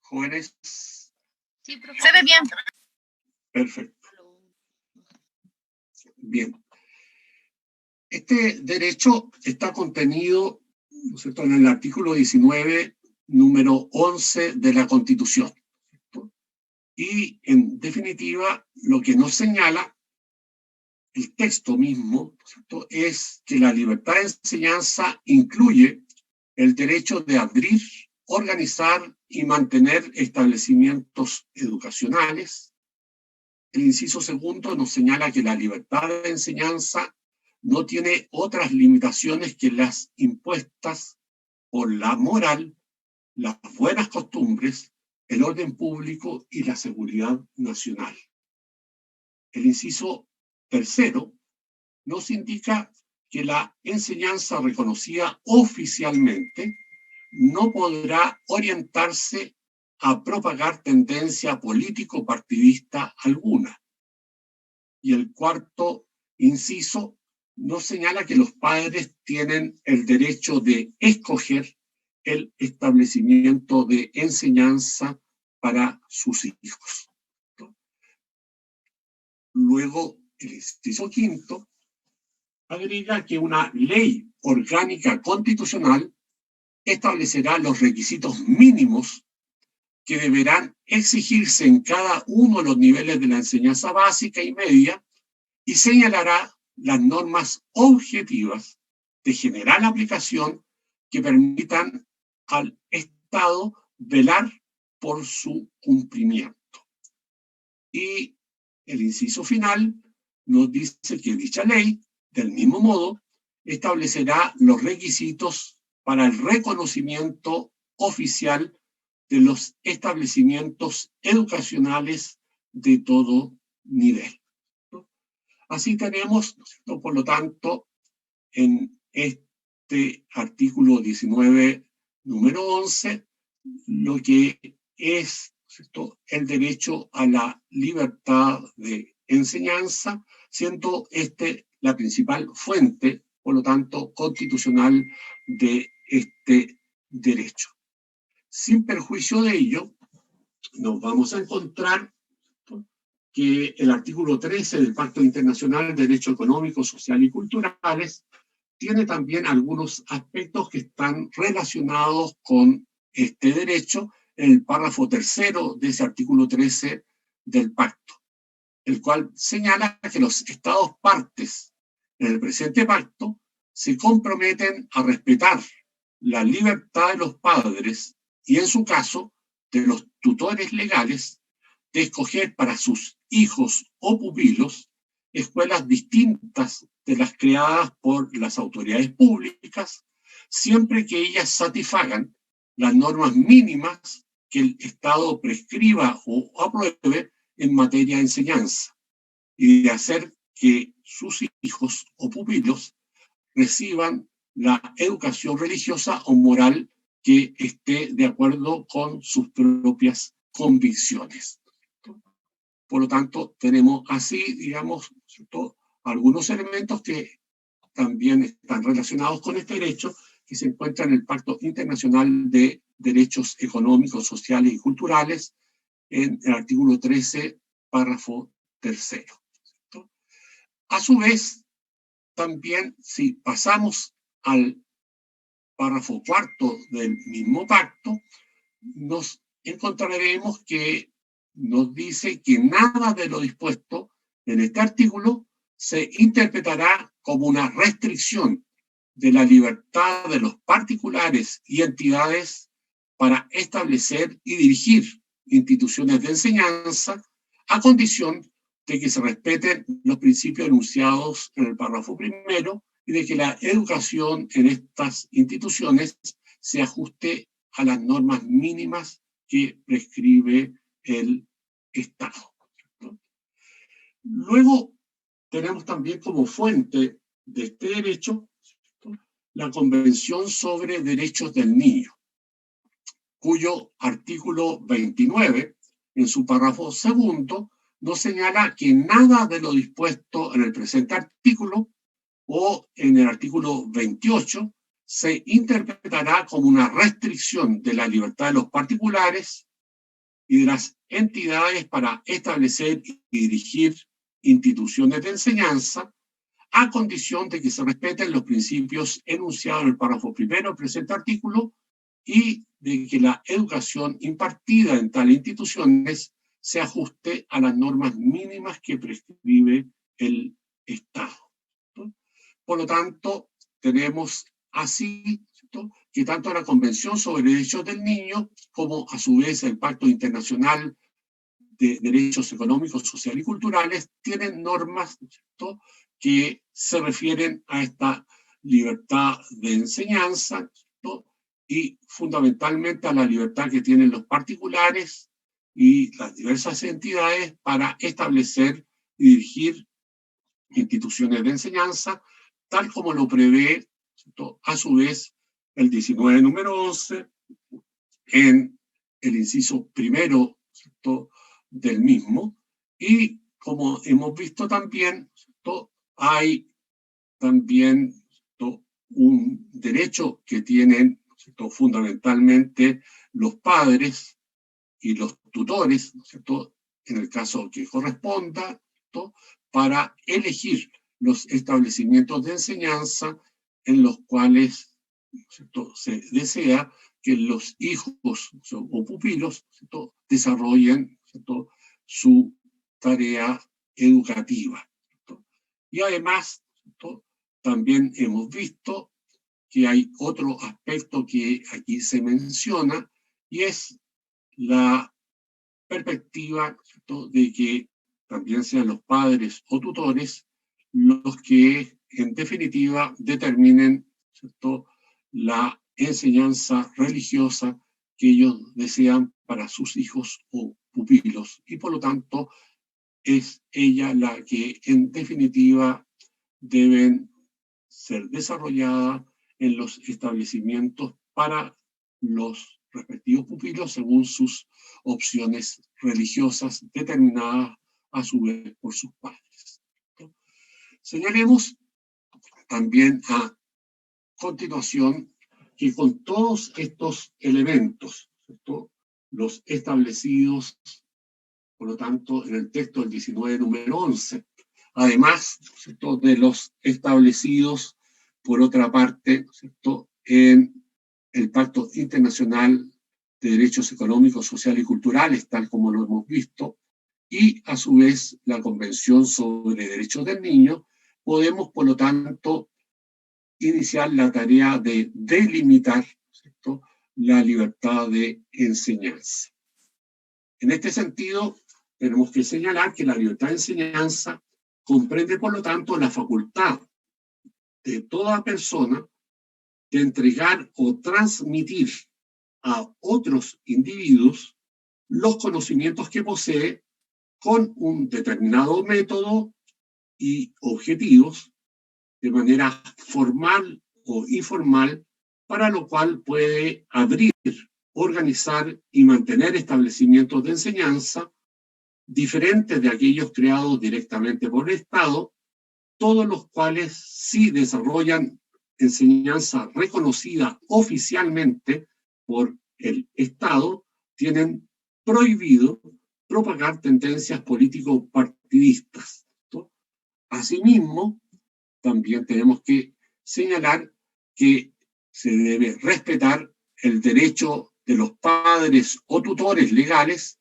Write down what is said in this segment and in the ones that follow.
Jóvenes. Sí, profe. Se ve bien. Perfecto. Bien. Este derecho está contenido, ¿no es cierto?, en el artículo 19, número 11 de la Constitución, ¿cierto? Y, en definitiva, lo que nos señala el texto mismo, ¿cierto?, es que la libertad de enseñanza incluye el derecho de abrir, organizar y mantener establecimientos educacionales. El inciso segundo nos señala que la libertad de enseñanza no tiene otras limitaciones que las impuestas por la moral, las buenas costumbres, el orden público y la seguridad nacional. El inciso tercero nos indica que la enseñanza reconocida oficialmente no podrá orientarse a propagar tendencia político-partidista alguna. Y el cuarto inciso nos señala que los padres tienen el derecho de escoger el establecimiento de enseñanza para sus hijos. Luego, el inciso quinto agrega que una ley orgánica constitucional establecerá los requisitos mínimos que deberán exigirse en cada uno de los niveles de la enseñanza básica y media y señalará las normas objetivas de general aplicación que permitan al Estado velar por su cumplimiento. Y el inciso final nos dice que dicha ley, del mismo modo, establecerá los requisitos para el reconocimiento oficial de los establecimientos educacionales de todo nivel. Así tenemos, ¿no?, por lo tanto, en este artículo 19, número 11, lo que es, ¿cierto?, el derecho a la libertad de enseñanza, siendo la principal fuente, por lo tanto, constitucional de este derecho. Sin perjuicio de ello, nos vamos a encontrar que el artículo 13 del Pacto Internacional de Derechos Económicos, Sociales y Culturales tiene también algunos aspectos que están relacionados con este derecho en el párrafo tercero de ese artículo 13 del pacto, el cual señala que los Estados partes en el presente pacto se comprometen a respetar la libertad de los padres y, en su caso, de los tutores legales, de escoger para sus hijos o pupilos escuelas distintas de las creadas por las autoridades públicas, siempre que ellas satisfagan las normas mínimas que el Estado prescriba o apruebe en materia de enseñanza, y de hacer que sus hijos o pupilos reciban la educación religiosa o moral que esté de acuerdo con sus propias convicciones. Por lo tanto, tenemos así, digamos, ¿cierto?, algunos elementos que también están relacionados con este derecho, que se encuentran en el Pacto Internacional de Derechos Económicos, Sociales y Culturales, en el artículo 13, párrafo tercero. ¿Cierto? A su vez, también, si pasamos al párrafo cuarto del mismo pacto, nos encontraremos que nos dice que nada de lo dispuesto en este artículo se interpretará como una restricción de la libertad de los particulares y entidades para establecer y dirigir instituciones de enseñanza, a condición de que se respeten los principios enunciados en el párrafo primero y de que la educación en estas instituciones se ajuste a las normas mínimas que prescribe el Estado. Luego tenemos también como fuente de este derecho la Convención sobre Derechos del Niño, cuyo artículo 29, en su párrafo segundo, nos señala que nada de lo dispuesto en el presente artículo o en el artículo 28 se interpretará como una restricción de la libertad de los particulares y de las entidades para establecer y dirigir instituciones de enseñanza, a condición de que se respeten los principios enunciados en el párrafo primero del presente artículo y de que la educación impartida en tales instituciones se ajuste a las normas mínimas que prescribe el Estado. Por lo tanto, tenemos así que tanto la Convención sobre Derechos del Niño como a su vez el Pacto Internacional de Derechos Económicos, Sociales y Culturales tienen normas que se refieren a esta libertad de enseñanza y fundamentalmente a la libertad que tienen los particulares y las diversas entidades para establecer y dirigir instituciones de enseñanza, tal como lo prevé, a su vez, el 19 número 11, en el inciso primero del mismo, y como hemos visto también, hay también un derecho que tienen fundamentalmente los padres y los tutores, en el caso que corresponda, para elegir los establecimientos de enseñanza en los cuales se desea que los hijos o pupilos desarrollen su tarea educativa. Y además, también hemos visto que hay otro aspecto que aquí se menciona, y es la perspectiva de que también sean los padres o tutores los que, en definitiva, determinen la enseñanza religiosa que ellos desean para sus hijos o pupilos. Y por lo tanto, es ella la que, en definitiva, deben ser desarrollada en los establecimientos para los respectivos pupilos según sus opciones religiosas determinadas a su vez por sus padres. Señalemos también a continuación que con todos estos elementos, los establecidos, por lo tanto, en el texto del 19 número 11, además de los establecidos, por otra parte, en el Pacto Internacional de Derechos Económicos, Sociales y Culturales, tal como lo hemos visto, y a su vez la Convención sobre Derechos del Niño, podemos, por lo tanto, iniciar la tarea de delimitar la libertad de enseñanza. En este sentido, tenemos que señalar que la libertad de enseñanza comprende, por lo tanto, la facultad de toda persona de entregar o transmitir a otros individuos los conocimientos que posee con un determinado método y objetivos, de manera formal o informal, para lo cual puede abrir, organizar y mantener establecimientos de enseñanza diferentes de aquellos creados directamente por el Estado, todos los cuales sí desarrollan enseñanza reconocida oficialmente por el Estado, tienen prohibido propagar tendencias político-partidistas. Asimismo, también tenemos que señalar que se debe respetar el derecho de los padres o tutores legales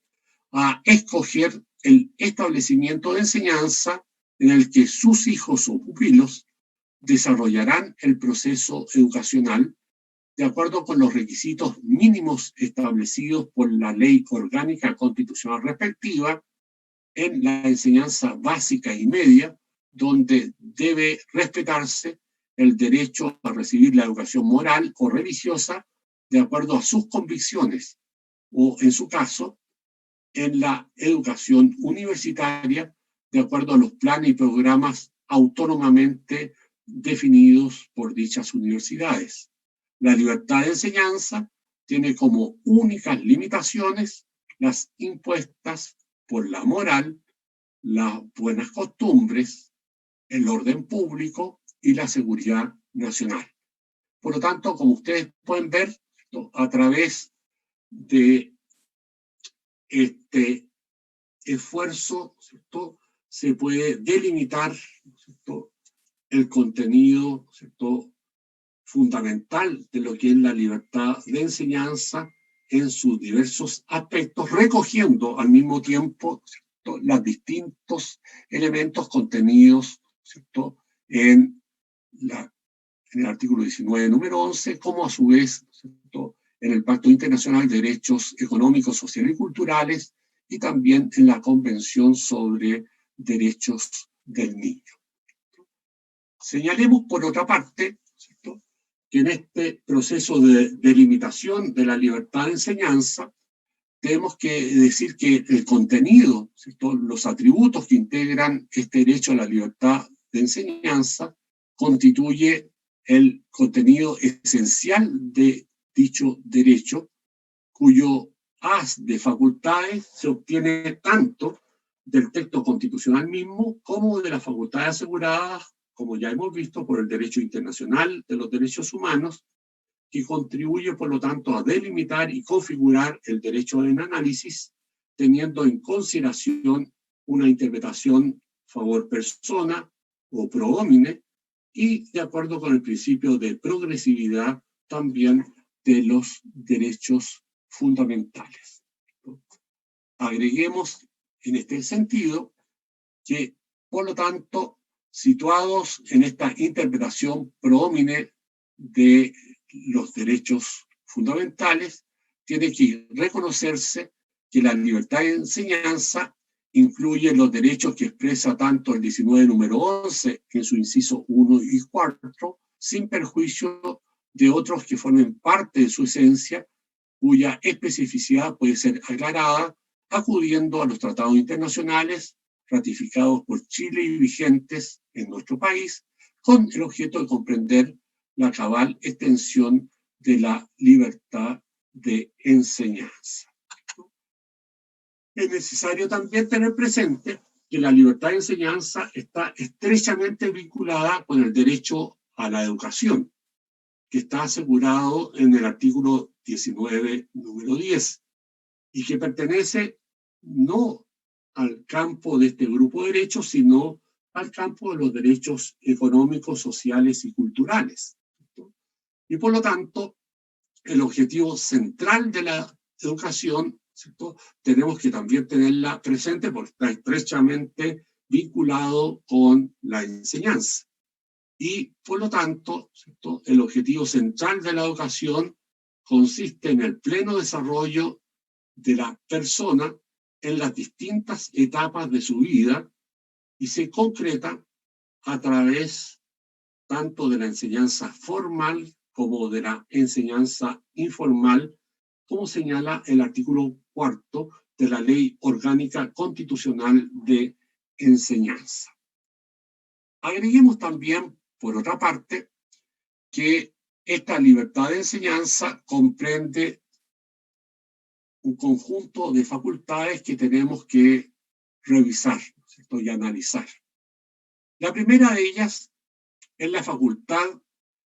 a escoger el establecimiento de enseñanza en el que sus hijos o pupilos desarrollarán el proceso educacional de acuerdo con los requisitos mínimos establecidos por la ley orgánica constitucional respectiva en la enseñanza básica y media, donde debe respetarse el derecho a recibir la educación moral o religiosa de acuerdo a sus convicciones, o en su caso, en la educación universitaria, de acuerdo a los planes y programas autónomamente definidos por dichas universidades. La libertad de enseñanza tiene como únicas limitaciones las impuestas por la moral, las buenas costumbres, el orden público y la seguridad nacional. Por lo tanto, como ustedes pueden ver, a través de este esfuerzo, ¿cierto?, se puede delimitar, ¿cierto?, el contenido, ¿cierto?, fundamental de lo que es la libertad de enseñanza en sus diversos aspectos, recogiendo al mismo tiempo, ¿cierto?, los distintos elementos contenidos, ¿cierto?, en el artículo 19, número 11, como a su vez, ¿cierto?, en el Pacto Internacional de Derechos Económicos, Sociales y Culturales, y también en la Convención sobre Derechos del Niño. Señalemos, por otra parte, ¿cierto?, que en este proceso de delimitación de la libertad de enseñanza, tenemos que decir que el contenido, ¿cierto?, los atributos que integran este derecho a la libertad de enseñanza, constituye el contenido esencial de dicho derecho, cuyo haz de facultades se obtiene tanto del texto constitucional mismo como de las facultades aseguradas, como ya hemos visto, por el derecho internacional de los derechos humanos, que contribuye, por lo tanto, a delimitar y configurar el derecho en análisis, teniendo en consideración una interpretación favor persona o pro homine, y de acuerdo con el principio de progresividad también de los derechos fundamentales. Agreguemos en este sentido que, por lo tanto, situados en esta interpretación pro homine de los derechos fundamentales, tiene que reconocerse que la libertad de enseñanza incluye los derechos que expresa tanto el 19, número 11, en su inciso 1 y 4, sin perjuicio de otros que formen parte de su esencia, cuya especificidad puede ser aclarada acudiendo a los tratados internacionales ratificados por Chile y vigentes en nuestro país, con el objeto de comprender la cabal extensión de la libertad de enseñanza. Es necesario también tener presente que la libertad de enseñanza está estrechamente vinculada con el derecho a la educación, que está asegurado en el artículo 19, número 10, y que pertenece no al campo de este grupo de derechos, sino al campo de los derechos económicos, sociales y culturales. Y por lo tanto, el objetivo central de la educación, ¿cierto?, tenemos que también tenerla presente porque está estrechamente vinculado con la enseñanza. Y por lo tanto, ¿cierto?, el objetivo central de la educación consiste en el pleno desarrollo de la persona en las distintas etapas de su vida y se concreta a través tanto de la enseñanza formal como de la enseñanza informal, como señala el artículo 4 de la Ley Orgánica Constitucional de Enseñanza. Agreguemos también, por otra parte, que esta libertad de enseñanza comprende un conjunto de facultades que tenemos que revisar, ¿cierto?, y analizar. La primera de ellas es la facultad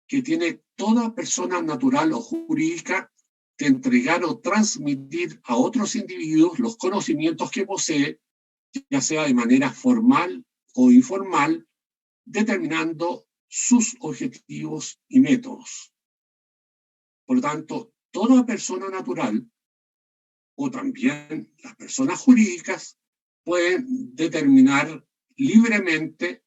que tiene toda persona natural o jurídica de entregar o transmitir a otros individuos los conocimientos que posee, ya sea de manera formal o informal, determinando sus objetivos y métodos. Por lo tanto, toda persona natural o también las personas jurídicas pueden determinar libremente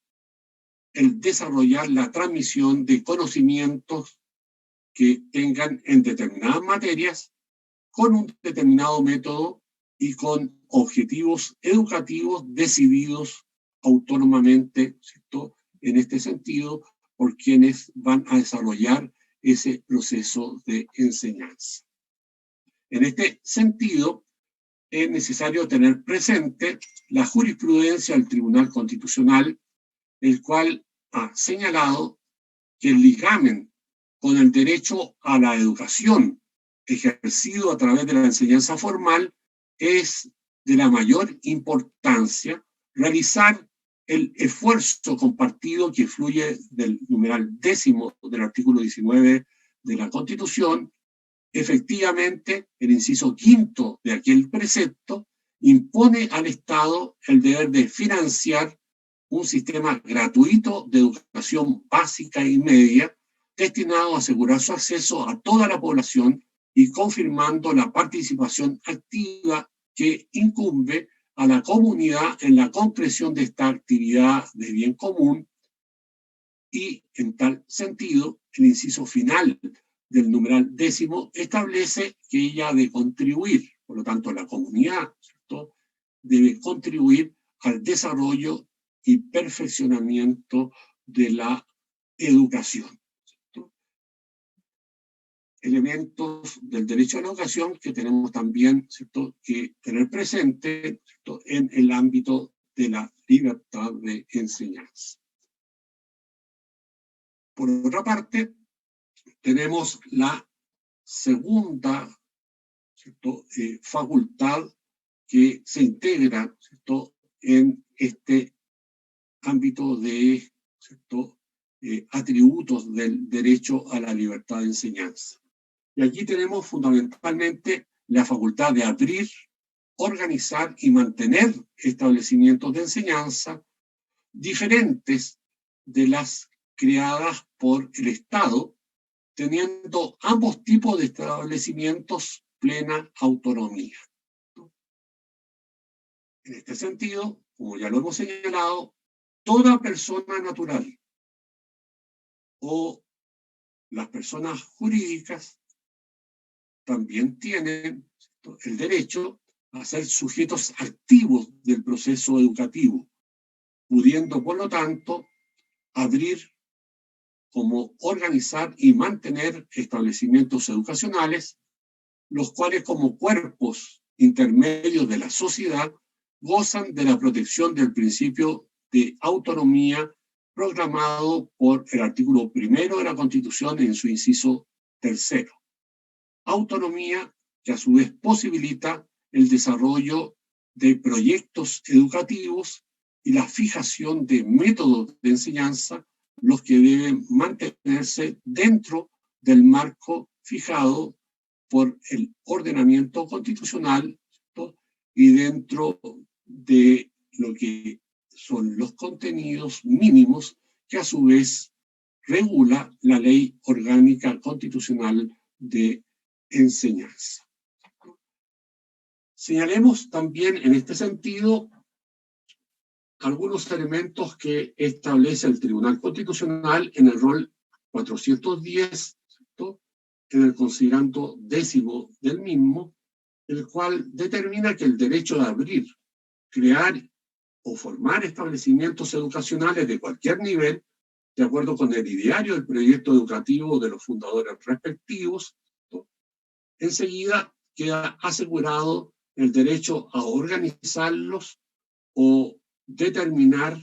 el desarrollar la transmisión de conocimientos que tengan en determinadas materias con un determinado método y con objetivos educativos decididos autónomamente, ¿cierto?, en este sentido, por quienes van a desarrollar ese proceso de enseñanza. En este sentido, es necesario tener presente la jurisprudencia del Tribunal Constitucional, el cual ha señalado que el ligamen con el derecho a la educación ejercido a través de la enseñanza formal es de la mayor importancia realizar el esfuerzo compartido que fluye del numeral 10 del artículo 19 de la Constitución Efectivamente, el inciso quinto de aquel precepto impone al Estado el deber de financiar un sistema gratuito de educación básica y media destinado a asegurar su acceso a toda la población y confirmando la participación activa que incumbe a la comunidad en la concreción de esta actividad de bien común. Y en tal sentido, el inciso final del numeral 10 establece que ella ha de contribuir, por lo tanto la comunidad, ¿cierto?, debe contribuir al desarrollo y perfeccionamiento de la educación, ¿cierto? Elementos del derecho a la educación que tenemos también, ¿cierto?, que tener presente, ¿cierto?, en el ámbito de la libertad de enseñanza. Por otra parte, tenemos la segunda, ¿cierto?, facultad que se integra, ¿cierto?, en este ámbito de, ¿cierto?, atributos del derecho a la libertad de enseñanza. Y aquí tenemos fundamentalmente la facultad de abrir, organizar y mantener establecimientos de enseñanza diferentes de las creadas por el Estado, teniendo ambos tipos de establecimientos plena autonomía. En este sentido, como ya lo hemos señalado, toda persona natural o las personas jurídicas también tienen, ¿cierto?, el derecho a ser sujetos activos del proceso educativo, pudiendo, por lo tanto, abrir, como organizar y mantener establecimientos educacionales, los cuales como cuerpos intermedios de la sociedad gozan de la protección del principio de autonomía programado por el artículo 1 de la Constitución en su inciso 3. Autonomía que a su vez posibilita el desarrollo de proyectos educativos y la fijación de métodos de enseñanza, los que deben mantenerse dentro del marco fijado por el ordenamiento constitucional, ¿cierto?, y dentro de lo que son los contenidos mínimos que a su vez regula la Ley Orgánica Constitucional de Enseñanza. Señalemos también en este sentido algunos elementos que establece el Tribunal Constitucional en el rol 410, ¿cierto?, en el considerando 10 del mismo, el cual determina que el derecho de abrir, crear o formar establecimientos educacionales de cualquier nivel, de acuerdo con el ideario del proyecto educativo de los fundadores respectivos, ¿no?, enseguida queda asegurado el derecho a organizarlos o determinar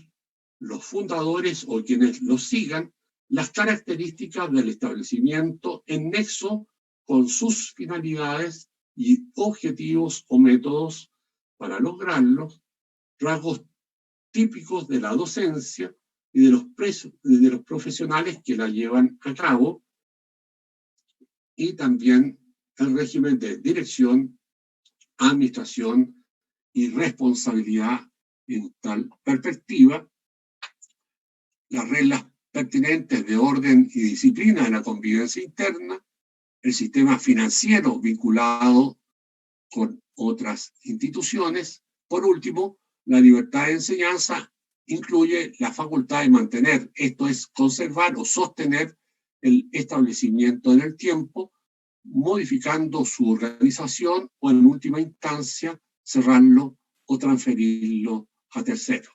los fundadores o quienes los sigan las características del establecimiento en nexo con sus finalidades y objetivos o métodos para lograrlos, rasgos típicos de la docencia y de los profesionales que la llevan a cabo, y también el régimen de dirección, administración y responsabilidad en tal perspectiva, las reglas pertinentes de orden y disciplina de la convivencia interna, el sistema financiero vinculado con otras instituciones. Por último, la libertad de enseñanza incluye la facultad de mantener, esto es, conservar o sostener el establecimiento en el tiempo, modificando su organización o en última instancia cerrarlo o transferirlo a terceros.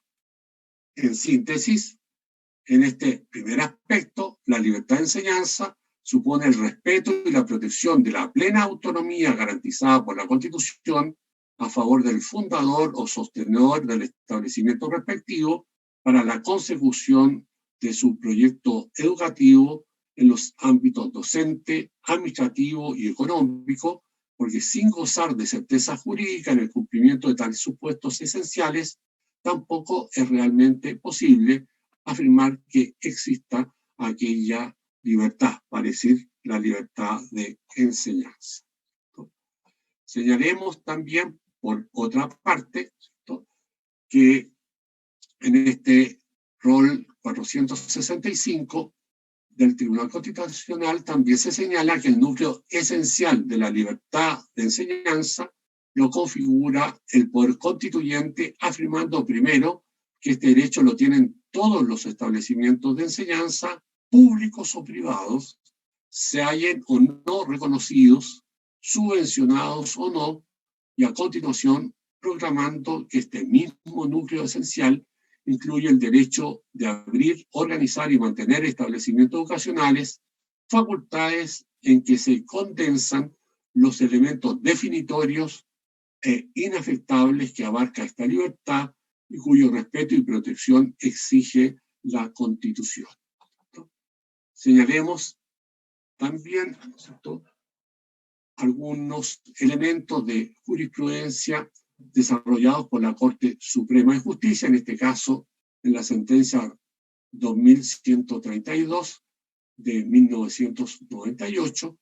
En síntesis, en este primer aspecto, la libertad de enseñanza supone el respeto y la protección de la plena autonomía garantizada por la Constitución a favor del fundador o sostenedor del establecimiento respectivo para la consecución de su proyecto educativo en los ámbitos docente, administrativo y económico, porque sin gozar de certeza jurídica en el cumplimiento de tales supuestos esenciales, tampoco es realmente posible afirmar que exista aquella libertad, para decir la libertad de enseñanza. Señalemos también, por otra parte, que en este rol 465 del Tribunal Constitucional también se señala que el núcleo esencial de la libertad de enseñanza lo configura el poder constituyente, afirmando primero que este derecho lo tienen todos los establecimientos de enseñanza, públicos o privados, se hallen o no reconocidos, subvencionados o no, y a continuación proclamando que este mismo núcleo esencial incluye el derecho de abrir, organizar y mantener establecimientos educacionales, facultades en que se condensan los elementos definitorios e inafectables que abarca esta libertad y cuyo respeto y protección exige la Constitución. Señalemos también, ¿cierto?, algunos elementos de jurisprudencia desarrollados por la Corte Suprema de Justicia, en este caso en la sentencia 2132 de 1998,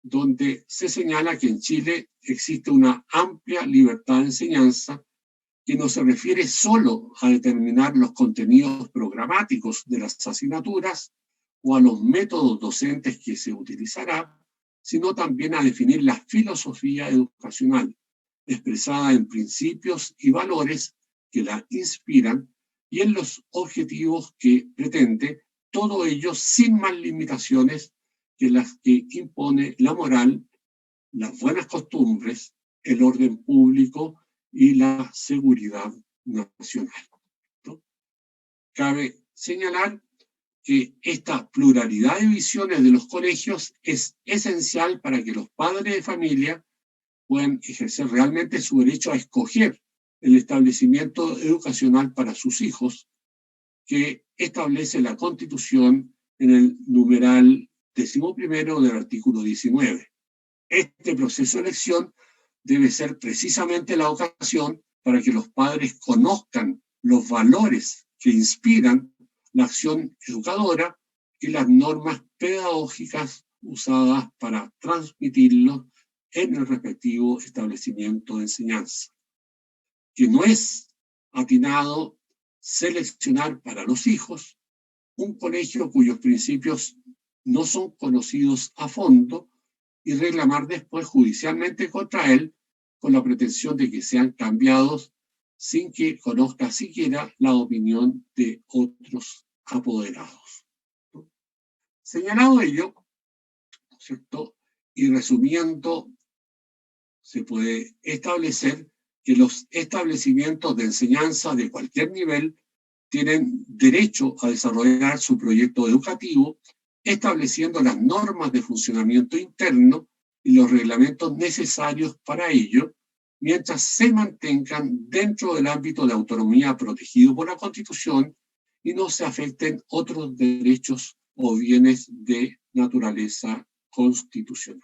donde se señala que en Chile existe una amplia libertad de enseñanza que no se refiere solo a determinar los contenidos programáticos de las asignaturas o a los métodos docentes que se utilizará, sino también a definir la filosofía educacional, expresada en principios y valores que la inspiran y en los objetivos que pretende, todo ello sin más limitaciones que las que impone la moral, las buenas costumbres, el orden público y la seguridad nacional, ¿no? Cabe señalar que esta pluralidad de visiones de los colegios es esencial para que los padres de familia puedan ejercer realmente su derecho a escoger el establecimiento educacional para sus hijos, que establece la Constitución en el numeral 11 del artículo 19. Este proceso de elección debe ser precisamente la ocasión para que los padres conozcan los valores que inspiran la acción educadora y las normas pedagógicas usadas para transmitirlos en el respectivo establecimiento de enseñanza. Que no es atinado seleccionar para los hijos un colegio cuyos principios no son conocidos a fondo y reclamar después judicialmente contra él con la pretensión de que sean cambiados sin que conozca siquiera la opinión de otros apoderados. Señalado ello, ¿cierto?, y resumiendo, se puede establecer que los establecimientos de enseñanza de cualquier nivel tienen derecho a desarrollar su proyecto educativo, estableciendo las normas de funcionamiento interno y los reglamentos necesarios para ello, mientras se mantengan dentro del ámbito de autonomía protegido por la Constitución y no se afecten otros derechos o bienes de naturaleza constitucional.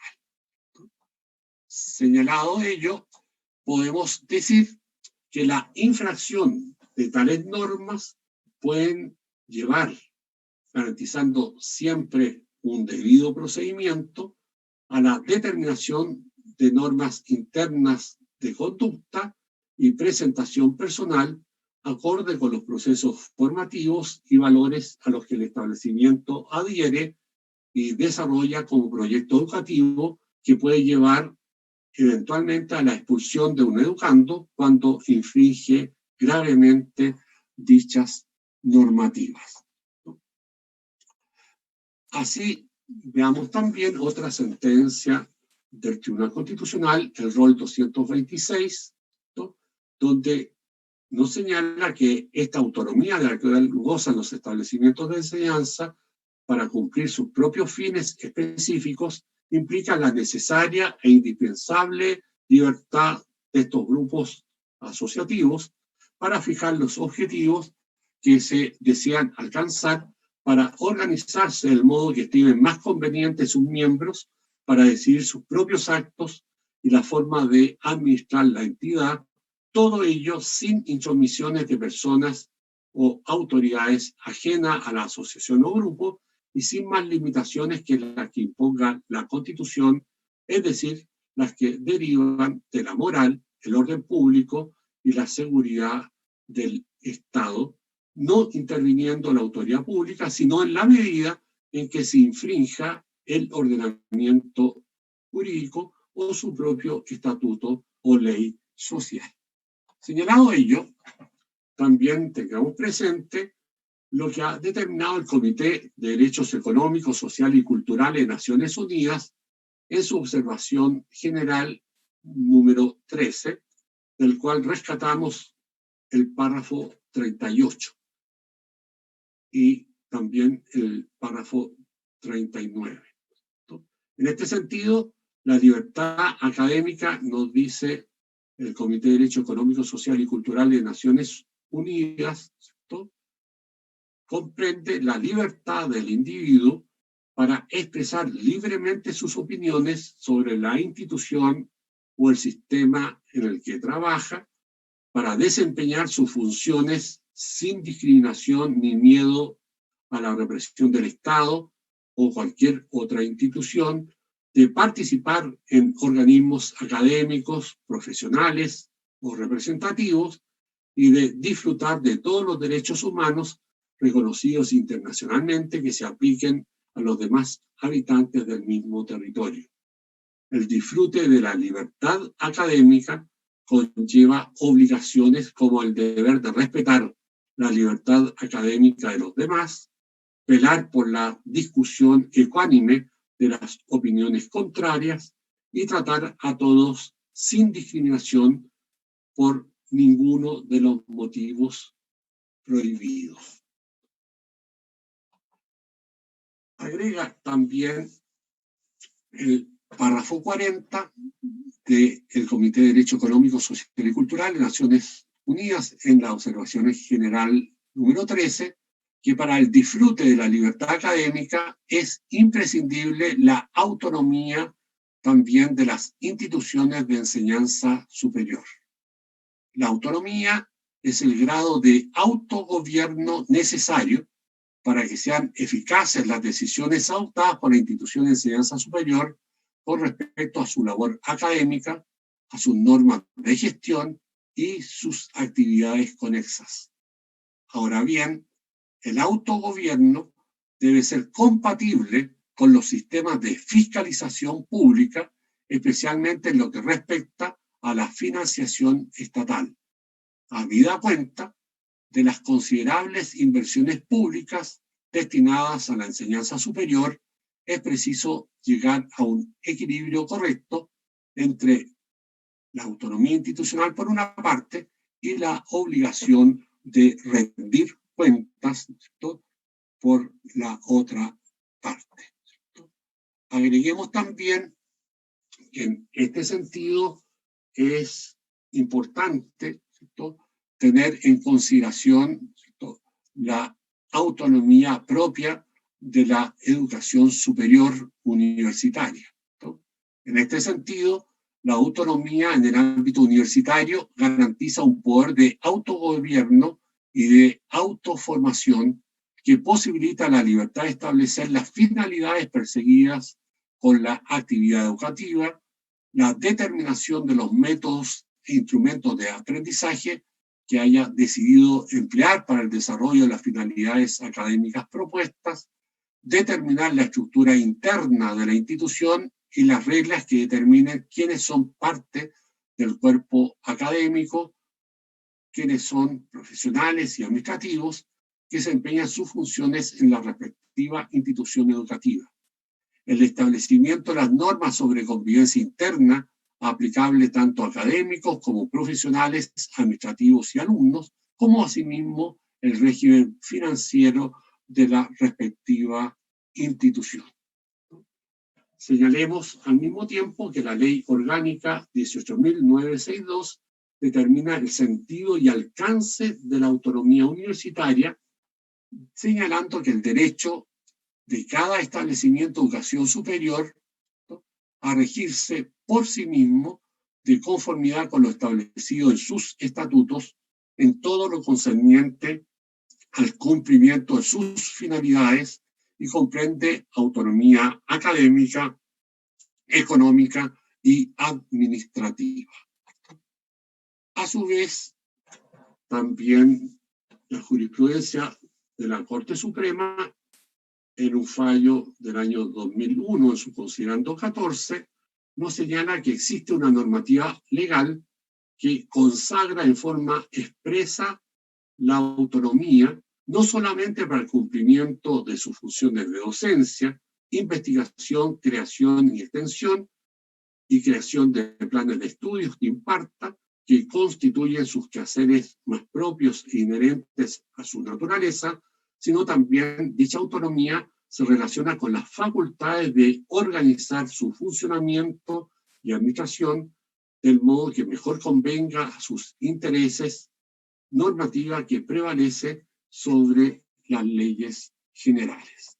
Señalado ello, podemos decir que la infracción de tales normas pueden llevar, garantizando siempre un debido procedimiento, a la determinación de normas internas de conducta y presentación personal acorde con los procesos formativos y valores a los que el establecimiento adhiere y desarrolla como proyecto educativo, que puede llevar eventualmente a la expulsión de un educando cuando infringe gravemente dichas normativas. Así, veamos también otra sentencia del Tribunal Constitucional, el rol 226, ¿no?, donde nos señala que esta autonomía de la que gozan los establecimientos de enseñanza para cumplir sus propios fines específicos implica la necesaria e indispensable libertad de estos grupos asociativos para fijar los objetivos que se desean alcanzar, para organizarse del modo que estimen más conveniente sus miembros, para decidir sus propios actos y la forma de administrar la entidad, todo ello sin intromisiones de personas o autoridades ajenas a la asociación o grupo, y sin más limitaciones que las que imponga la Constitución, es decir, las que derivan de la moral, el orden público y la seguridad del Estado, no interviniendo la autoridad pública, sino en la medida en que se infrinja el ordenamiento jurídico o su propio estatuto o ley social. Señalado ello, también tengamos presente lo que ha determinado el Comité de Derechos Económicos, Sociales y Culturales de Naciones Unidas en su observación general número 13, del cual rescatamos el párrafo 38 y también el párrafo 39. En este sentido, la libertad académica, nos dice el Comité de Derechos Económicos, Sociales y Culturales de Naciones Unidas, ¿cierto?, comprende la libertad del individuo para expresar libremente sus opiniones sobre la institución o el sistema en el que trabaja, para desempeñar sus funciones sin discriminación ni miedo a la represión del Estado o cualquier otra institución, de participar en organismos académicos, profesionales o representativos y de disfrutar de todos los derechos humanos reconocidos internacionalmente que se apliquen a los demás habitantes del mismo territorio. El disfrute de la libertad académica conlleva obligaciones como el deber de respetar la libertad académica de los demás, velar por la discusión ecuánime de las opiniones contrarias y tratar a todos sin discriminación por ninguno de los motivos prohibidos. Agrega también el párrafo 40 del Comité de Derechos Económicos, Sociales y Culturales de Naciones Unidas en la observación general número 13, que para el disfrute de la libertad académica es imprescindible la autonomía también de las instituciones de enseñanza superior. La autonomía es el grado de autogobierno necesario para que sean eficaces las decisiones adoptadas por la institución de enseñanza superior con respecto a su labor académica, a sus normas de gestión y sus actividades conexas. Ahora bien, el autogobierno debe ser compatible con los sistemas de fiscalización pública, especialmente en lo que respecta a la financiación estatal. Habida cuenta de las considerables inversiones públicas destinadas a la enseñanza superior, es preciso llegar a un equilibrio correcto entre la autonomía institucional por una parte y la obligación de rendir cuentas, ¿cierto?, por la otra parte, ¿cierto? Agreguemos también que en este sentido es importante, ¿cierto?, tener en consideración, ¿cierto?, la autonomía propia de la educación superior universitaria, ¿cierto? En este sentido, la autonomía en el ámbito universitario garantiza un poder de autogobierno y de autoformación que posibilita la libertad de establecer las finalidades perseguidas con la actividad educativa, la determinación de los métodos e instrumentos de aprendizaje que haya decidido emplear para el desarrollo de las finalidades académicas propuestas, determinar la estructura interna de la institución y las reglas que determinen quiénes son parte del cuerpo académico, quiénes son profesionales y administrativos que desempeñan sus funciones en la respectiva institución educativa. El establecimiento de las normas sobre convivencia interna aplicable tanto a académicos como profesionales, administrativos y alumnos, como asimismo el régimen financiero de la respectiva institución. Señalemos al mismo tiempo que la Ley Orgánica 18.962 determina el sentido y alcance de la autonomía universitaria, señalando que el derecho de cada establecimiento de educación superior, ¿no?, a regirse por sí mismo de conformidad con lo establecido en sus estatutos en todo lo concerniente al cumplimiento de sus finalidades y comprende autonomía académica, económica y administrativa. A su vez, también la jurisprudencia de la Corte Suprema, en un fallo del año 2001, en su considerando 14, nos señala que existe una normativa legal que consagra en forma expresa la autonomía, no solamente para el cumplimiento de sus funciones de docencia, investigación, creación y extensión, y creación de planes de estudios que imparta, que constituyen sus quehaceres más propios e inherentes a su naturaleza, sino también dicha autonomía se relaciona con las facultades de organizar su funcionamiento y administración del modo que mejor convenga a sus intereses, normativa que prevalece sobre las leyes generales.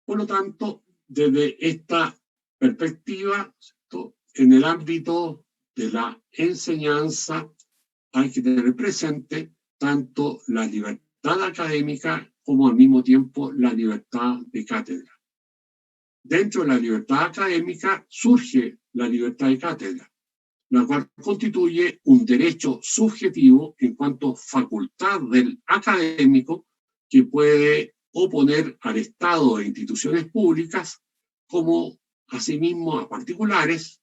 Por lo tanto, desde esta perspectiva, en el ámbito de la enseñanza hay que tener presente tanto la libertad académica como al mismo tiempo la libertad de cátedra. Dentro de la libertad académica surge la libertad de cátedra, la cual constituye un derecho subjetivo en cuanto facultad del académico que puede oponer al Estado e instituciones públicas, como asimismo a particulares,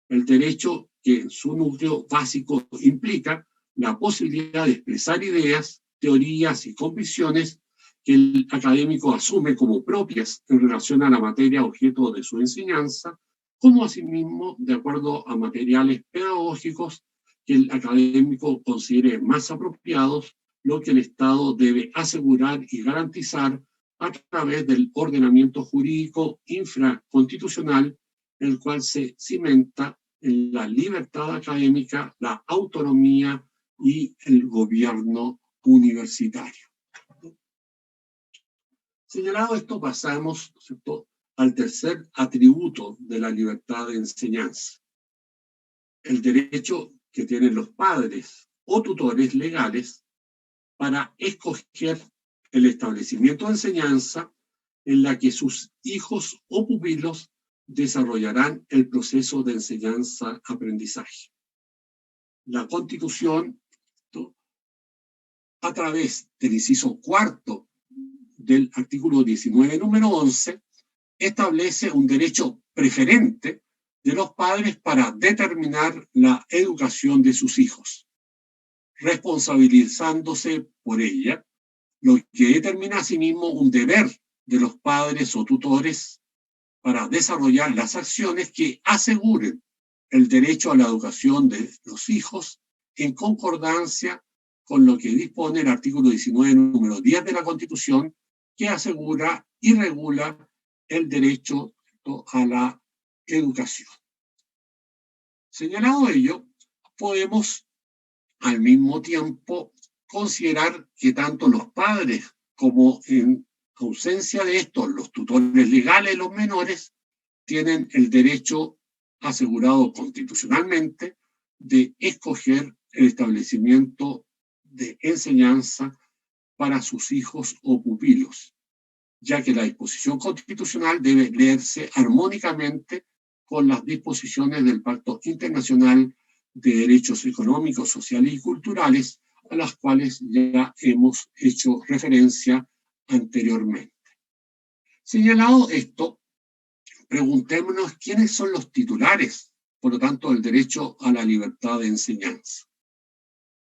el derecho que en su núcleo básico implica la posibilidad de expresar ideas, teorías y convicciones que el académico asume como propias en relación a la materia objeto de su enseñanza, como asimismo de acuerdo a materiales pedagógicos que el académico considere más apropiados, lo que el Estado debe asegurar y garantizar a través del ordenamiento jurídico infraconstitucional, el cual se cimenta en la libertad académica, la autonomía y el gobierno universitario. Señalado esto, pasamos, ¿cierto?, al tercer atributo de la libertad de enseñanza, el derecho que tienen los padres o tutores legales para escoger el establecimiento de enseñanza en la que sus hijos o pupilos desarrollarán el proceso de enseñanza-aprendizaje. La Constitución, ¿no?, a través del inciso cuarto del artículo 19, número 11, establece un derecho preferente de los padres para determinar la educación de sus hijos, responsabilizándose por ella, lo que determina asimismo un deber de los padres o tutores para desarrollar las acciones que aseguren el derecho a la educación de los hijos en concordancia con lo que dispone el artículo 19, número 10 de la Constitución, que asegura y regula el derecho a la educación. Señalado ello, podemos al mismo tiempo considerar que tanto los padres como, en ausencia de estos, los tutores legales de los menores tienen el derecho asegurado constitucionalmente de escoger el establecimiento de enseñanza para sus hijos o pupilos, ya que la disposición constitucional debe leerse armónicamente con las disposiciones del Pacto Internacional de Derechos Económicos, Sociales y Culturales, a las cuales ya hemos hecho referencia anteriormente. Señalado esto, preguntémonos quiénes son los titulares, por lo tanto, del derecho a la libertad de enseñanza.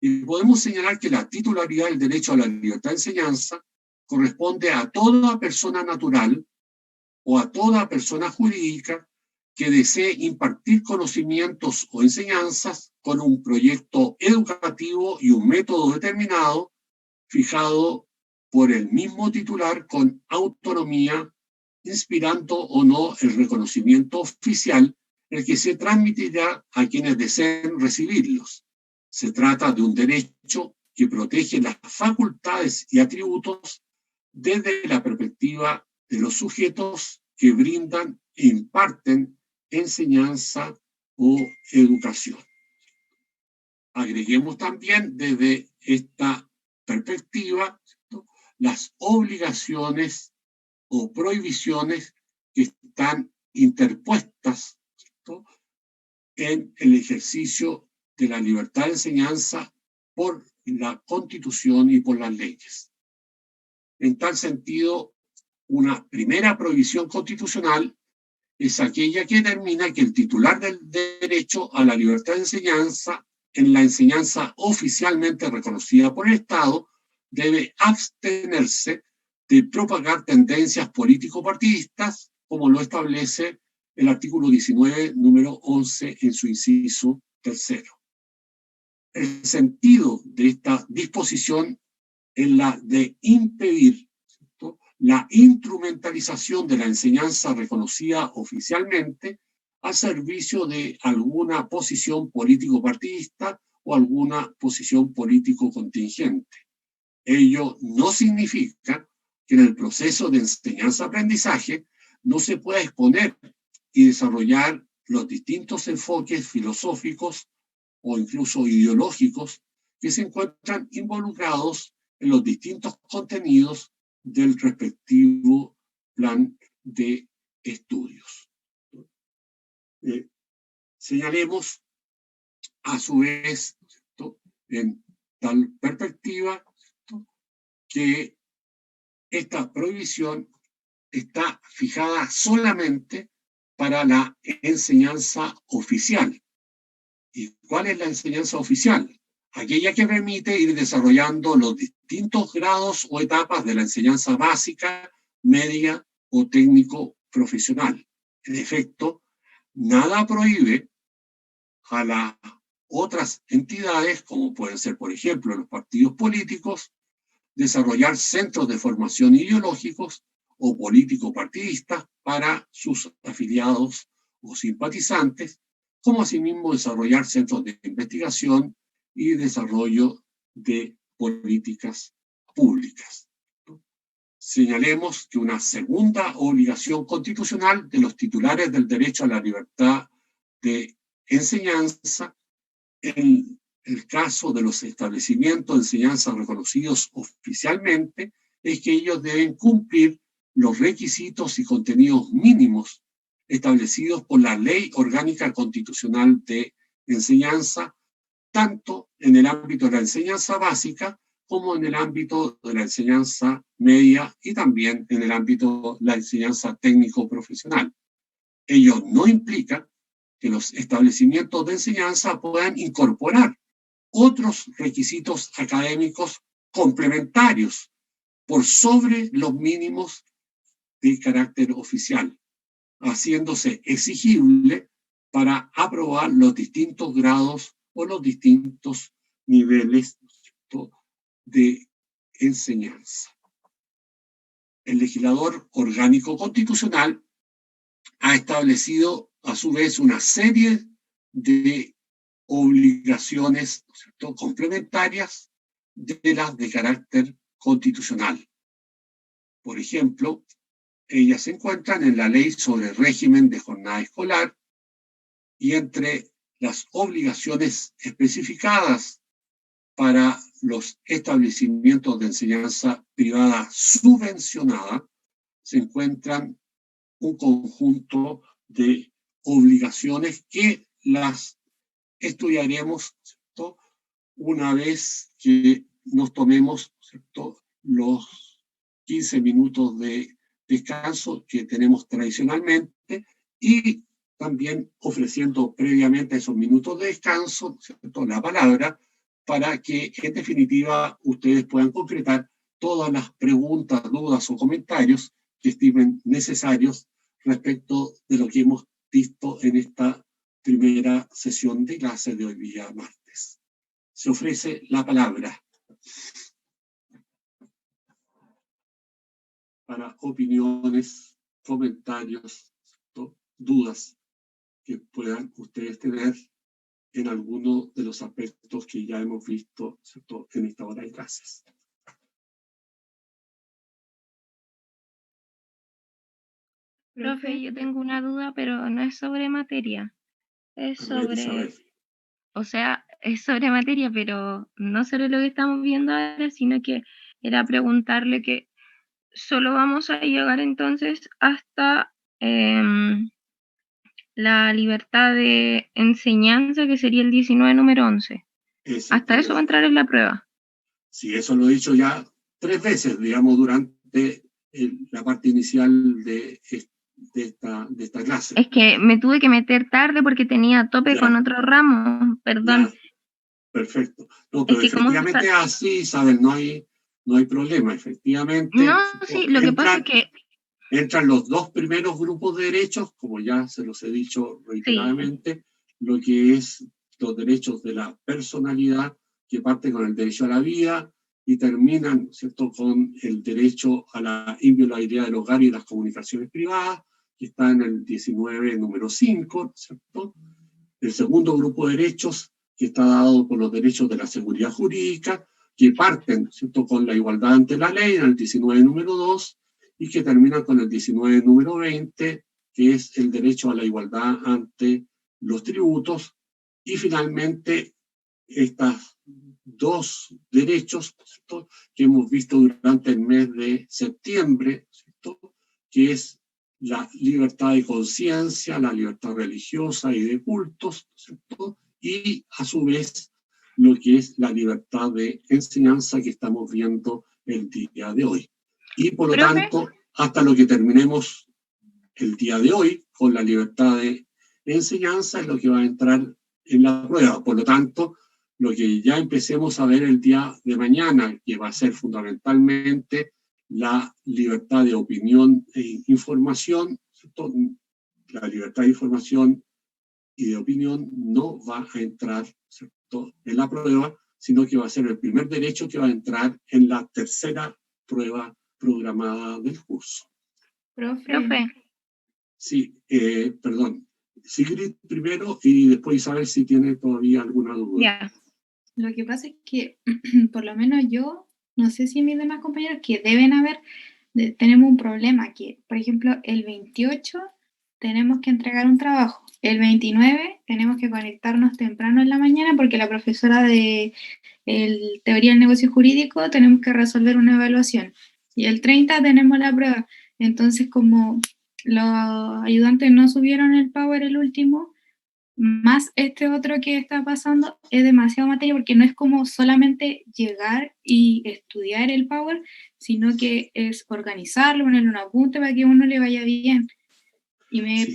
Y podemos señalar que la titularidad del derecho a la libertad de enseñanza corresponde a toda persona natural o a toda persona jurídica que desee impartir conocimientos o enseñanzas con un proyecto educativo y un método determinado, fijado por el mismo titular con autonomía, inspirando o no el reconocimiento oficial, el que se transmitirá a quienes deseen recibirlos. Se trata de un derecho que protege las facultades y atributos desde la perspectiva de los sujetos que brindan e imparten enseñanza o educación. Agreguemos también desde esta perspectiva, ¿no?, las obligaciones o prohibiciones que están interpuestas, ¿cierto?, en el ejercicio de la libertad de enseñanza por la Constitución y por las leyes. En tal sentido, una primera prohibición constitucional es aquella que determina que el titular del derecho a la libertad de enseñanza, en la enseñanza oficialmente reconocida por el Estado, debe abstenerse de propagar tendencias político-partidistas, como lo establece el artículo 19, número 11, en su inciso tercero. El sentido de esta disposición es la de impedir, ¿cierto?, la instrumentalización de la enseñanza reconocida oficialmente al servicio de alguna posición político-partidista o alguna posición político-contingente. Ello no significa que en el proceso de enseñanza-aprendizaje no se pueda exponer y desarrollar los distintos enfoques filosóficos o incluso ideológicos que se encuentran involucrados en los distintos contenidos del respectivo plan de estudios. Señalemos, a su vez, ¿cierto?, en tal perspectiva, ¿cierto?, que esta prohibición está fijada solamente para la enseñanza oficial. ¿Y cuál es la enseñanza oficial? Aquella que permite ir desarrollando los distintos grados o etapas de la enseñanza básica, media o técnico profesional. En efecto, nada prohíbe a las otras entidades, como pueden ser, por ejemplo, los partidos políticos, desarrollar centros de formación ideológicos o político-partidistas para sus afiliados o simpatizantes, como asimismo desarrollar centros de investigación y desarrollo de políticas públicas. Señalemos que una segunda obligación constitucional de los titulares del derecho a la libertad de enseñanza, en el caso de los establecimientos de enseñanza reconocidos oficialmente, es que ellos deben cumplir los requisitos y contenidos mínimos establecidos por la Ley Orgánica Constitucional de Enseñanza, tanto en el ámbito de la enseñanza básica como en el ámbito de la enseñanza media y también en el ámbito de la enseñanza técnico-profesional. Ello no implica que los establecimientos de enseñanza puedan incorporar otros requisitos académicos complementarios por sobre los mínimos de carácter oficial, haciéndose exigible para aprobar los distintos grados o los distintos niveles de enseñanza. El legislador orgánico constitucional ha establecido a su vez una serie de obligaciones, ¿cierto?, complementarias de las de carácter constitucional. Por ejemplo, ellas se encuentran en la Ley sobre régimen de jornada escolar, y entre las obligaciones especificadas para los establecimientos de enseñanza privada subvencionada se encuentran un conjunto de obligaciones que las estudiaremos, ¿cierto?, una vez que nos tomemos, ¿cierto?, los 15 minutos de descanso que tenemos tradicionalmente, y también ofreciendo previamente esos minutos de descanso, ¿cierto?, la palabra, para que en definitiva ustedes puedan concretar todas las preguntas, dudas o comentarios que estimen necesarios respecto de lo que hemos visto en esta primera sesión de clase de hoy día martes. Se ofrece la palabra para opiniones, comentarios, dudas que puedan ustedes tener en alguno de los aspectos que ya hemos visto, ¿cierto?, en esta hora de clases. Profe, yo tengo una duda, pero no es sobre materia. Es sobre, o sea, es sobre materia, pero no sobre lo que estamos viendo ahora, sino que era preguntarle que solo vamos a llegar entonces hasta la libertad de enseñanza, que sería el 19 número 11. Hasta eso va a entrar en la prueba. Sí, eso lo he dicho ya 3 veces, digamos, durante la parte inicial de esta clase. Es que me tuve que meter tarde porque tenía tope con otro ramo, perdón. Ya, perfecto. No, pero es que efectivamente es así, ¿sabes? No hay problema, efectivamente. No, sí, lo que pasa es que entran los 2 primeros grupos de derechos, como ya se los he dicho reiteradamente, sí. Lo que es los derechos de la personalidad, que parte con el derecho a la vida y terminan, ¿cierto?, con el derecho a la inviolabilidad del hogar y las comunicaciones privadas, que está en el 19 número 5, ¿cierto? El segundo grupo de derechos, que está dado por los derechos de la seguridad jurídica, que parten, ¿cierto?, con la igualdad ante la ley, en el 19 número 2, y que terminan con el 19 número 20, que es el derecho a la igualdad ante los tributos, y finalmente estos 2 derechos, ¿cierto?, que hemos visto durante el mes de septiembre, ¿cierto?, que es la libertad de conciencia, la libertad religiosa y de cultos, ¿cierto?, y a su vez lo que es la libertad de enseñanza que estamos viendo el día de hoy. Y por lo tanto, hasta lo que terminemos el día de hoy con la libertad de enseñanza es lo que va a entrar en la prueba. Por lo tanto, lo que ya empecemos a ver el día de mañana, que va a ser fundamentalmente la libertad de opinión e información, ¿cierto? La libertad de información y de opinión no va a entrar, ¿cierto?, en la prueba, sino que va a ser el primer derecho que va a entrar en la tercera prueba programada del curso. Profe. Sí, perdón. Sigrid primero y después Isabel si tiene todavía alguna duda. Ya. Lo que pasa es que, por lo menos yo, no sé si mis demás compañeros, que deben haber, tenemos un problema, que, por ejemplo, el 28 tenemos que entregar un trabajo, el 29 tenemos que conectarnos temprano en la mañana porque la profesora de teoría del negocio jurídico tenemos que resolver una evaluación, y el 30 tenemos la prueba. Entonces, como los ayudantes no subieron el power el último, más este otro que está pasando, es demasiado materia porque no es como solamente llegar y estudiar el Power, sino que es organizarlo, ponerle un apunte para que a uno le vaya bien. Y me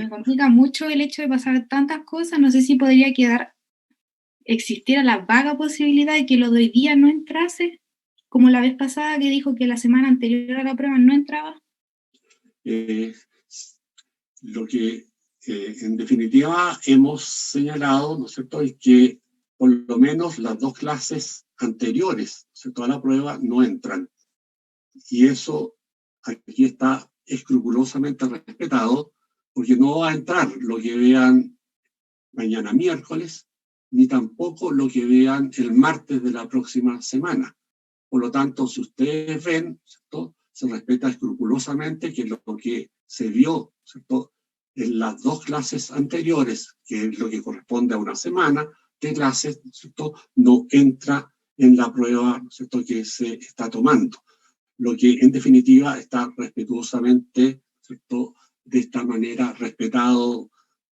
complica mucho el hecho de pasar tantas cosas. No sé si podría existiera la vaga posibilidad de que lo de hoy día no entrase, como la vez pasada que dijo que la semana anterior a la prueba no entraba. Lo que en definitiva hemos señalado, ¿no es cierto?, es que por lo menos las 2 clases anteriores, ¿no es cierto?, a la prueba no entran. Y eso aquí está escrupulosamente respetado, porque no va a entrar lo que vean mañana miércoles, ni tampoco lo que vean el martes de la próxima semana. Por lo tanto, si ustedes ven, ¿cierto?, se respeta escrupulosamente que lo que se vio, ¿cierto?, en las 2 clases anteriores, que es lo que corresponde a una semana de clases, ¿cierto?, no entra en la prueba, ¿cierto?, que se está tomando. Lo que en definitiva está respetuosamente, ¿cierto?, de esta manera respetado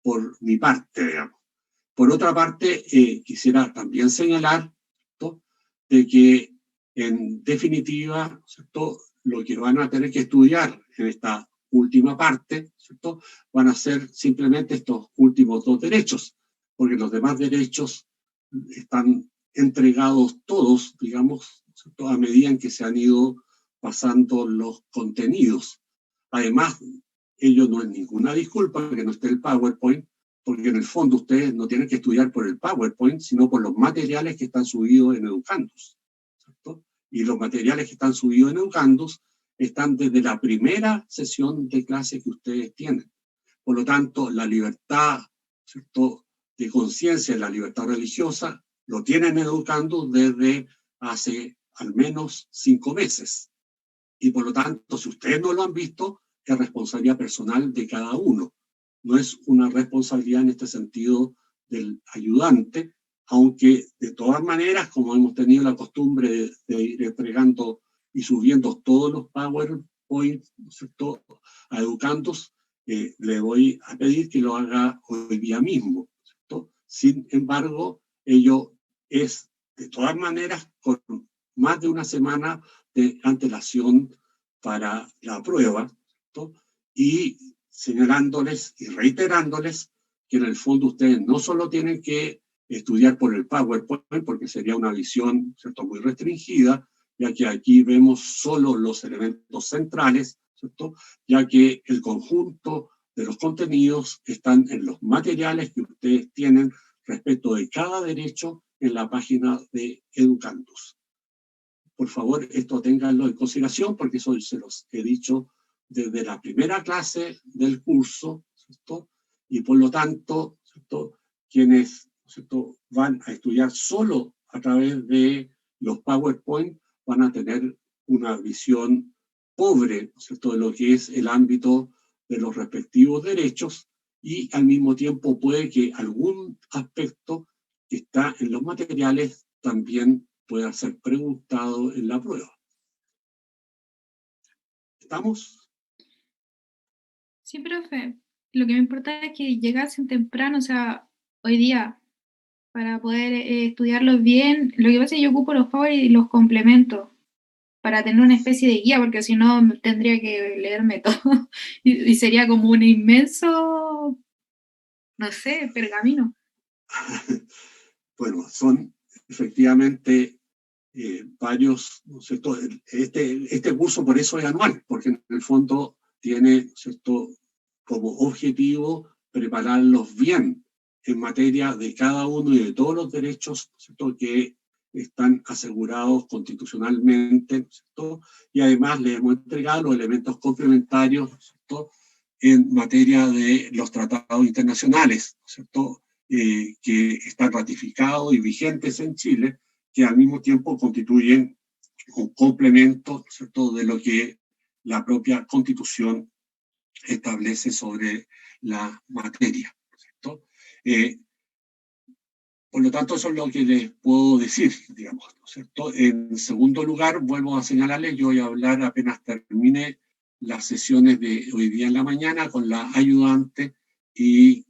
por mi parte, digamos. Por otra parte, quisiera también señalar, ¿cierto?, de que en definitiva, ¿cierto?, lo que van a tener que estudiar en esta última parte, ¿cierto?, van a ser simplemente estos últimos 2 derechos, porque los demás derechos están entregados todos, digamos, ¿cierto?, a medida en que se han ido pasando los contenidos. Además, ello no es ninguna disculpa que no esté el PowerPoint, porque en el fondo ustedes no tienen que estudiar por el PowerPoint, sino por los materiales que están subidos en Educandus, ¿cierto? Y los materiales que están subidos en Educandus están desde la primera sesión de clase que ustedes tienen. Por lo tanto, la libertad, ¿cierto?, de conciencia y la libertad religiosa lo tienen en Educandus desde hace al menos 5 meses. Y por lo tanto, si ustedes no lo han visto, es responsabilidad personal de cada uno. No es una responsabilidad en este sentido del ayudante, aunque de todas maneras, como hemos tenido la costumbre de ir entregando y subiendo todos los PowerPoint, ¿no es cierto?, a educandos, le voy a pedir que lo haga hoy día mismo, ¿cierto? Sin embargo, ello es de todas maneras con más de una semana de antelación para la prueba, ¿cierto? Y señalándoles y reiterándoles que en el fondo ustedes no solo tienen que estudiar por el PowerPoint, porque sería una visión, ¿cierto?, muy restringida, ya que aquí vemos solo los elementos centrales, ¿cierto?, ya que el conjunto de los contenidos están en los materiales que ustedes tienen respecto de cada derecho en la página de Educandus. Por favor, esto ténganlo en consideración, porque eso se los he dicho desde la primera clase del curso, ¿cierto? Y por lo tanto, ¿cierto?, quienes, ¿cierto?, van a estudiar solo a través de los PowerPoint van a tener una visión pobre, ¿cierto?, de lo que es el ámbito de los respectivos derechos, y al mismo tiempo puede que algún aspecto que está en los materiales también pueda ser preguntado en la prueba. ¿Estamos? Sí, profe. Lo que me importa es que llegasen temprano, o sea, hoy día, para poder estudiarlos bien. Lo que pasa es que yo ocupo los Power y los complementos para tener una especie de guía, porque si no tendría que leerme todo y sería como un inmenso, no sé, pergamino. Bueno, son efectivamente varios, ¿no es cierto? Este curso por eso es anual, porque en el fondo tiene, ¿no es cierto?, como objetivo prepararlos bien en materia de cada uno y de todos los derechos, ¿no es cierto?, que están asegurados constitucionalmente, ¿no es cierto?, y además les hemos entregado los elementos complementarios, ¿no es cierto?, en materia de los tratados internacionales, ¿no es cierto?, que están ratificados y vigentes en Chile, que al mismo tiempo constituyen un complemento, ¿cierto?, de lo que la propia Constitución establece sobre la materia, ¿cierto? Por lo tanto, eso es lo que les puedo decir, digamos, ¿no es cierto? En segundo lugar, vuelvo a señalarles, yo voy a hablar apenas termine las sesiones de hoy día en la mañana con la ayudante y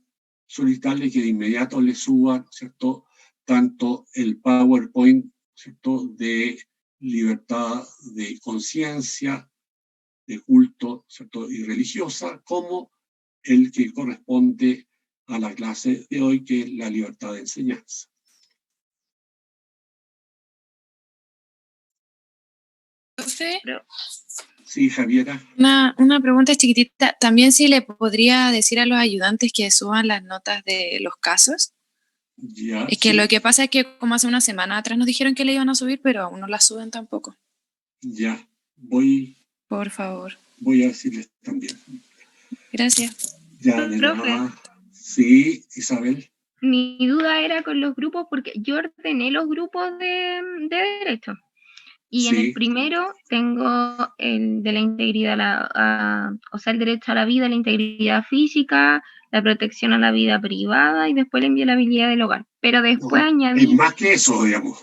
solicitarle que de inmediato le suba, ¿no es cierto?, tanto el PowerPoint, ¿cierto?, de libertad de conciencia, de culto, ¿cierto?, y religiosa, como el que corresponde a la clase de hoy, que es la libertad de enseñanza. Profe, Sí, Javiera. una pregunta chiquitita. ¿También si le podría decir a los ayudantes que suban las notas de los casos? Ya, Es que sí. lo que pasa es que como hace una semana atrás nos dijeron que le iban a subir, pero aún no la suben tampoco. Ya, voy Por favor. a decirles también. Gracias. Ya, de Profe. nada. Sí, Isabel. Mi duda era con los grupos, porque yo ordené los grupos de derecho. Y en el Sí. primero tengo el de la integridad, o sea, el derecho a la vida, la integridad física, la protección a la vida privada y después la inviolabilidad del hogar. Pero después No, es añadí más que eso, digamos.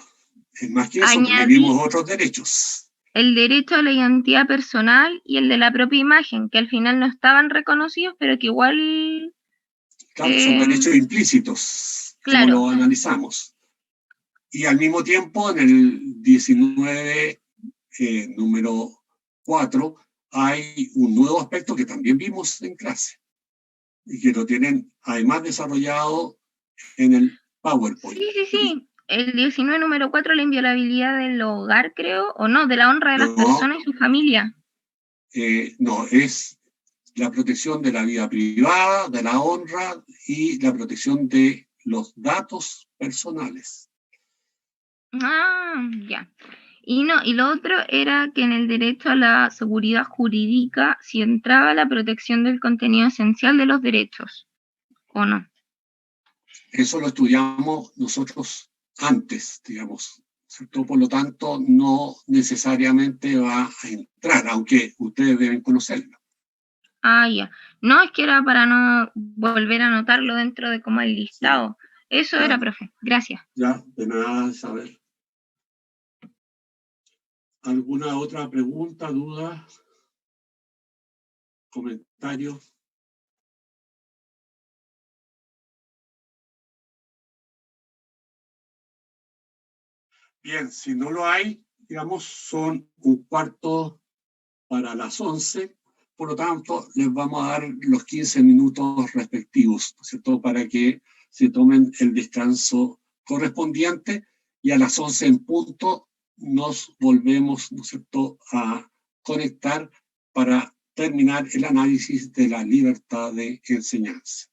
Es más que eso, porque vimos otros derechos. el derecho a la identidad personal y el de la propia imagen, que al final no estaban reconocidos, pero que igual... Claro, son derechos implícitos, como Claro. lo analizamos. Y al mismo tiempo, en el 19, número 4, hay un nuevo aspecto que también vimos en clase y que lo tienen además desarrollado en el PowerPoint. Sí. El 19, número 4, la inviolabilidad del hogar, creo, o no, de la honra de las personas y su familia. No, es la protección de la vida privada, de la honra y la protección de los datos personales. Ah, ya. Y no, y lo otro era que en el derecho a la seguridad jurídica si entraba la protección del contenido esencial de los derechos, ¿o no? Eso lo estudiamos nosotros antes, digamos, ¿cierto? Por lo tanto, no necesariamente va a entrar, aunque ustedes deben conocerlo. Ah, ya. No, es que era para no volver a anotarlo dentro de como el listado. Eso Ya. era, profe. Gracias. Ya, de nada, Isabel. ¿Alguna otra pregunta, duda, comentario? Bien, si no lo hay, digamos, son 1/4 para las 11, por lo tanto, les vamos a dar los 15 minutos respectivos, ¿no es cierto?, para que se tomen el descanso correspondiente y a las 11 en punto nos volvemos, ¿no es cierto?, a conectar para terminar el análisis de la libertad de enseñanza.